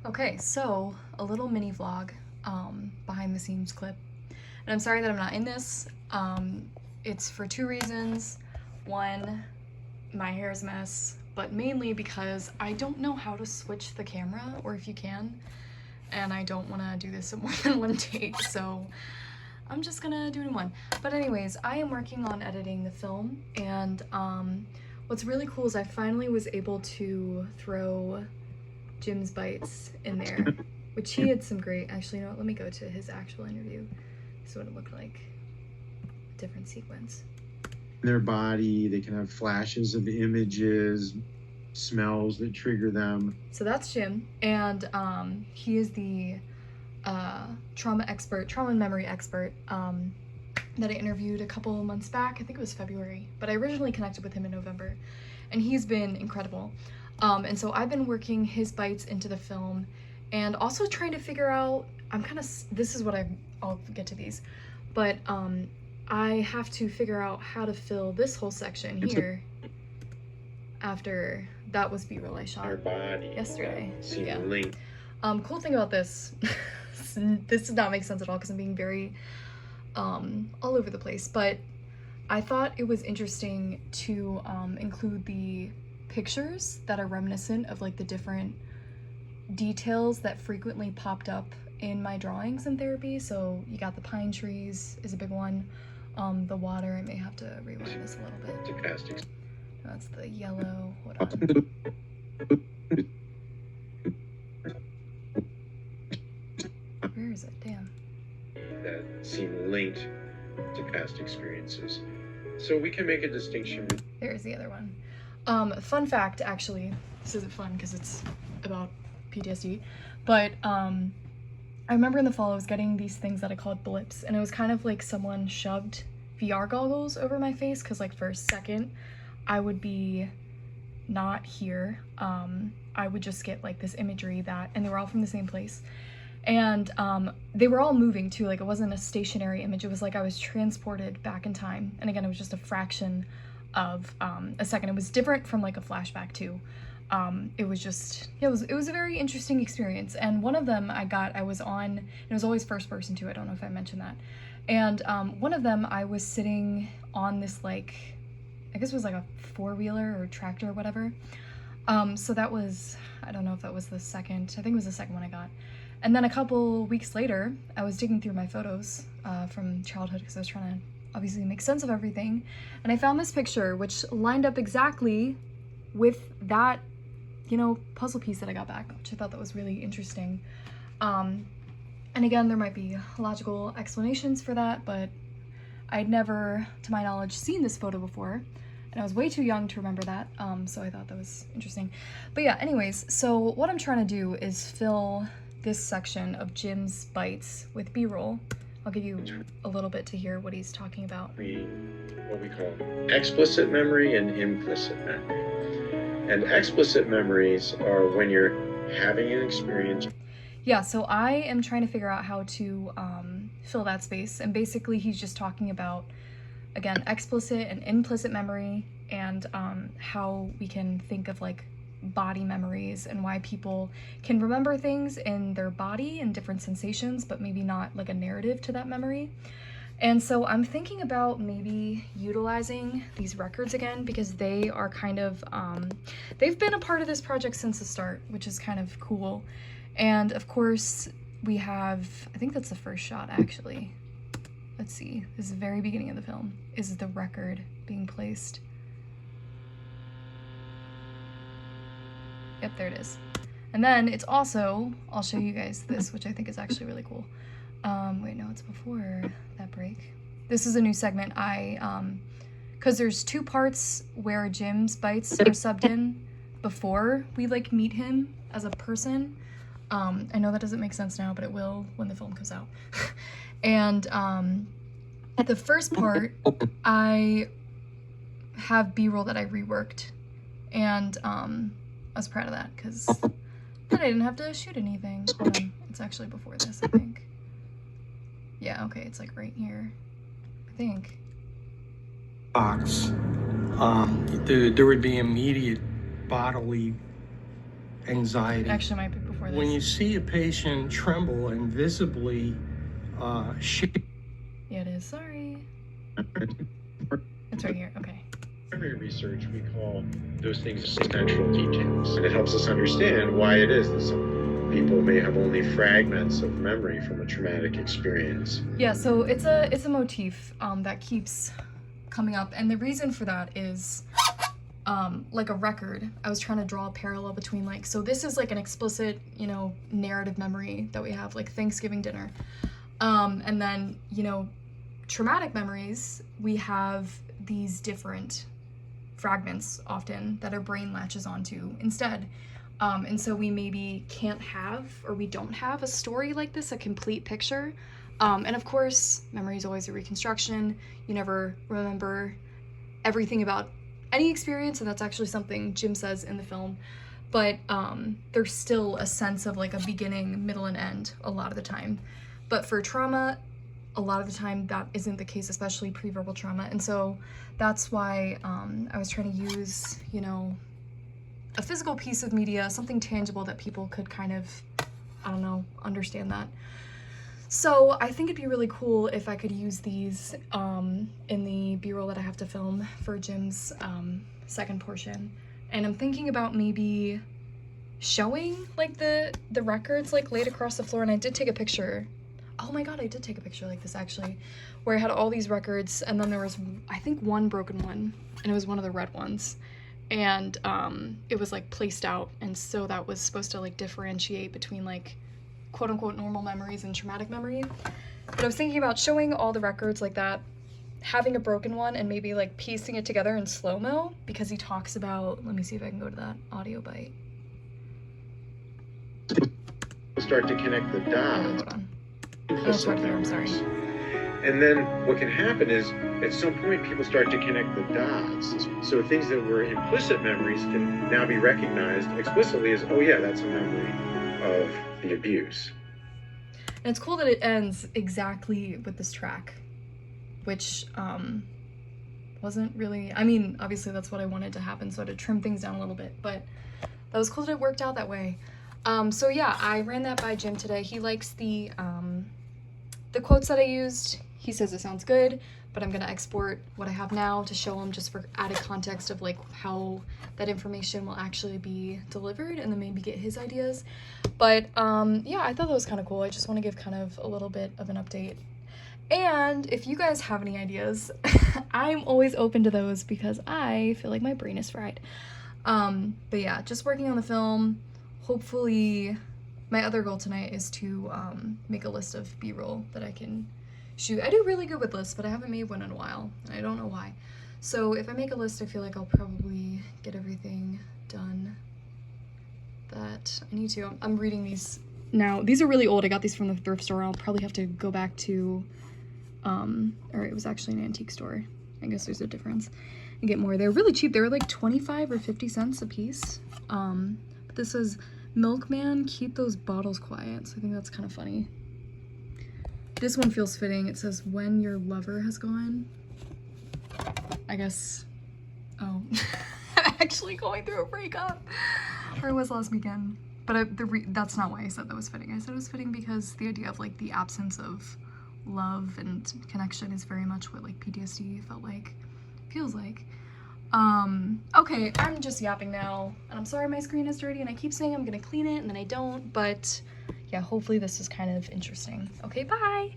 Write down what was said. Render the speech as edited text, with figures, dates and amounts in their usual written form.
Okay, so a little mini vlog, behind the scenes clip. And I'm sorry that I'm not in this. It's for two reasons. One, my hair is a mess, but mainly because I don't know how to switch the camera, or if you can, and I don't want to do this in more than one take, so I'm just gonna do it in one. But anyways, I am working on editing the film, and what's really cool is I finally was able to throw Jim's bites in there, which he had some great, actually, you know what, let me go to his actual interview. This is what it looked like. A different sequence. Their body, they can have flashes of images, smells that trigger them. So that's Jim, and he is the trauma and memory expert that I interviewed a couple of months back. I think it was February, but I originally connected with him in November, and he's been incredible. And so I've been working his bites into the film, and also trying to figure out, this is what I'll get to these, but I have to figure out how to fill this whole section here after that was B-roll I shot yesterday. Yeah. Cool thing about this, this does not make sense at all because I'm being very all over the place, but I thought it was interesting to include the pictures that are reminiscent of like the different details that frequently popped up in my drawings in therapy. So you got the pine trees is a big one, the water, I may have to rewind this a little bit. That's the yellow, hold on. Where is it? Damn. That seem linked to past experiences. So we can make a distinction. There's the other one. Fun fact, actually, this isn't fun because it's about PTSD, but I remember in the fall I was getting these things that I called blips, and it was kind of like someone shoved VR goggles over my face because like for a second I would be not here. I would just get like this imagery and they were all from the same place. And they were all moving too, like it wasn't a stationary image, it was like I was transported back in time. And again, it was just a fraction of a second. It was different from like a flashback too. It was just, it was a very interesting experience. And one of them I was on, and it was always first person too, I don't know if I mentioned that. And one of them I was sitting on this like, I guess it was like a four-wheeler or tractor or whatever. So that was, I don't know if that was the second, I think it was the second one I got. And then a couple weeks later, I was digging through my photos from childhood because I was trying to obviously make sense of everything. And I found this picture which lined up exactly with that, you know, puzzle piece that I got back, which I thought that was really interesting. And again, there might be logical explanations for that, but I'd never, to my knowledge, seen this photo before. And I was way too young to remember that, so I thought that was interesting. But yeah, anyways, so what I'm trying to do is fill this section of Jim's bites with B-roll. I'll give you a little bit to hear what he's talking about. What we call explicit memory and implicit memory. And explicit memories are when you're having an experience. Yeah, so I am trying to figure out how to fill that space. And basically he's just talking about, again, explicit and implicit memory, and how we can think of like body memories and why people can remember things in their body and different sensations, but maybe not like a narrative to that memory. And so I'm thinking about maybe utilizing these records again, because they are kind of, they've been a part of this project since the start, which is kind of cool. And of course we have, I think that's the first shot actually. Let's see, this is the very beginning of the film, is the record being placed. Yep, there it is. And then it's also, I'll show you guys this, which I think is actually really cool. Wait, no, it's before that break. This is a new segment because there's two parts where Jim's bites are subbed in before we like meet him as a person. I know that doesn't make sense now, but it will when the film comes out. And the first part, I have B-roll that I reworked, and I was proud of that because then I didn't have to shoot anything. Hold on, it's actually before this, I think. Yeah, okay, it's like right here, I think. Box. There would be immediate bodily anxiety. Actually, it might be before before this. When you see a patient tremble and visibly shake. Yeah, it is. Sorry. It's right here. Okay. Memory research, we call those things central details. And it helps us understand why it is that some people may have only fragments of memory from a traumatic experience. Yeah, so it's a motif that keeps coming up, and the reason for that is like a record. I was trying to draw a parallel between, like, so this is like an explicit, you know, narrative memory that we have, like Thanksgiving dinner, and then, you know, traumatic memories, we have these different fragments often that our brain latches onto instead. And so we maybe can't have, or we don't have a story like this, a complete picture. And of course, memory is always a reconstruction. You never remember everything about any experience, and that's actually something Jim says in the film. But there's still a sense of like a beginning, middle, and end a lot of the time. But for trauma, a lot of the time that isn't the case, especially pre-verbal trauma. And so that's why I was trying to use, you know, a physical piece of media, something tangible that people could kind of, I don't know, understand that. So I think it'd be really cool if I could use these in the B-roll that I have to film for Jim's second portion. And I'm thinking about maybe showing like the records like laid across the floor. And I did take a picture. Oh my god, I did take a picture like this actually, where I had all these records, and then there was, I think, one broken one, and it was one of the red ones. And it was like placed out, and so that was supposed to like differentiate between like quote unquote normal memories and traumatic memory. But I was thinking about showing all the records like that, having a broken one, and maybe like piecing it together in slow-mo, because he talks about, let me see if I can go to that audio bite. Start to connect the dots. Hold on. Oh, it's right here, I'm sorry. And then what can happen is, at some point, people start to connect the dots. So things that were implicit memories can now be recognized explicitly as, oh yeah, that's a memory of the abuse. And it's cool that it ends exactly with this track, which wasn't really, I mean, obviously that's what I wanted to happen, so I had to trim things down a little bit, but that was cool that it worked out that way. So yeah, I ran that by Jim today. He likes the quotes that I used. He says it sounds good, but I'm gonna export what I have now to show him, just for added context of like how that information will actually be delivered, and then maybe get his ideas. But yeah, I thought that was kind of cool. I just want to give kind of a little bit of an update. And if you guys have any ideas, I'm always open to those, because I feel like my brain is fried. But yeah, just working on the film. Hopefully, my other goal tonight is to make a list of B-roll that I can shoot. I do really good with lists, but I haven't made one in a while, and I don't know why. So if I make a list, I feel like I'll probably get everything done that I need to. I'm reading these now. These are really old. I got these from the thrift store. I'll probably have to go back to, or it was actually an antique store. I guess there's a difference. And get more. They're really cheap. They were like 25 or 50 cents a piece. But this is Milkman, keep those bottles quiet. So I think that's kind of funny. This one feels fitting. It says, when your lover has gone. I guess, oh, actually going through a breakup. Or it was last weekend. But that's not why I said that was fitting. I said it was fitting because the idea of like the absence of love and connection is very much what like PTSD feels like. Okay, I'm just yapping now, and I'm sorry my screen is dirty, and I keep saying I'm gonna clean it, and then I don't, but yeah, hopefully this is kind of interesting. Okay, bye!